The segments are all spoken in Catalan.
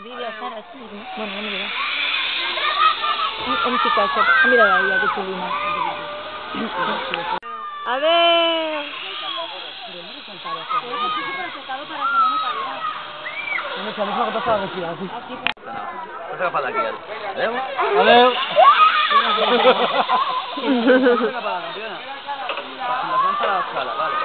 vídeo, Sara, sí, ¿no? Bueno, no me digas. Un chicazo. Mira ahí, qué chulina. A ver. No sé, a mí se me ha pasado la respiración. No se agafat d'aquí, Adeu. Adeu. Una para la campiona. Las mans a l'escala, vale.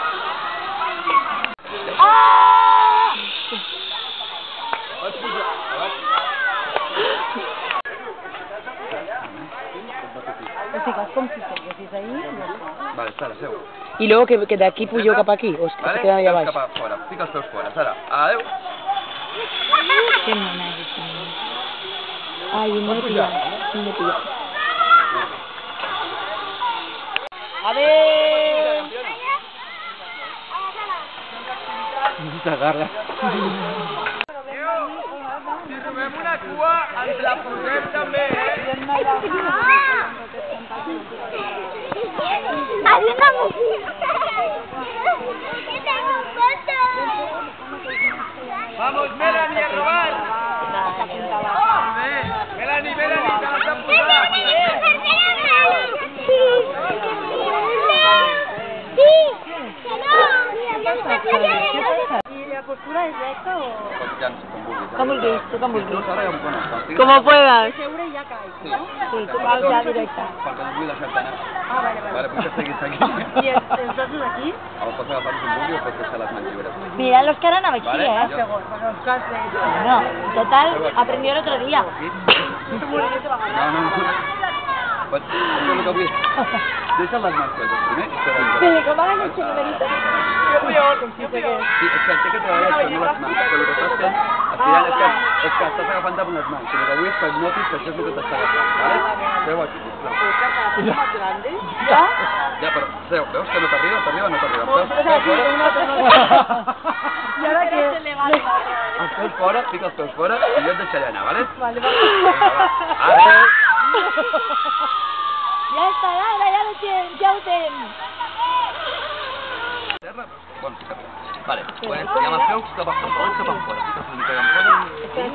Vale, Sara, seu. Y luego que de aquí puyo cap aquí, o es que Vale? se queda allá Peus abajo. cap a fora. Fica els peus fora, Sara. Adeu. Qué mona es esta niña. Ay, no me pilla. No me pilla. A ver. No s'agarra. Si trobem una cua, ens la posem també, eh? Hay una música. Vamos, Melanie, a robar. Melanie, Melanie, te las han posat. ¿Y la postura es recta o...? ¿Cómo el ves? ¿Tú cómo el ves? Com Como puedas. Segura y ya cae, Sí, ¿no? tú vas ya directa. Perquè no et vull deixar anar. Ah, vale, vale. Vale, puc que seguis aquí. ¿Y els ossos aquí? O pots agafar-nos un bugui o pots deixar les mans lliures. Mira los que eran aquí, Vale, ¿eh? yo- Seguro, con los calces. No, en total aprendió el otro día. No, no, no. Pots, això és el que vull. Deixa les mans fetes primer i te Sí, vas. como hagan ese numerito. Sí, és que té que treballar això, no les mans. Però el que estàs fent, estirant, és que estàs agafant amb les mans. I el que vull és que et notis que això és el que t'està agafant. Vale? Seu aquí, sisplau. ¿Ya? Ja, però, seu, veus que no t'arriba, no t'arriba. ¿Y ahora qué? Els peus fora, fica els peus fora i jo et deixaré anar, vale? Vale, Vinga, va. Adéu! Ya está, Lara, ya lo tienen, ya lo tienen. Terra? Bueno, sí, cap. Vale, pues, i amb els peus cap a fora, fiques una mica cap a fora. Espera,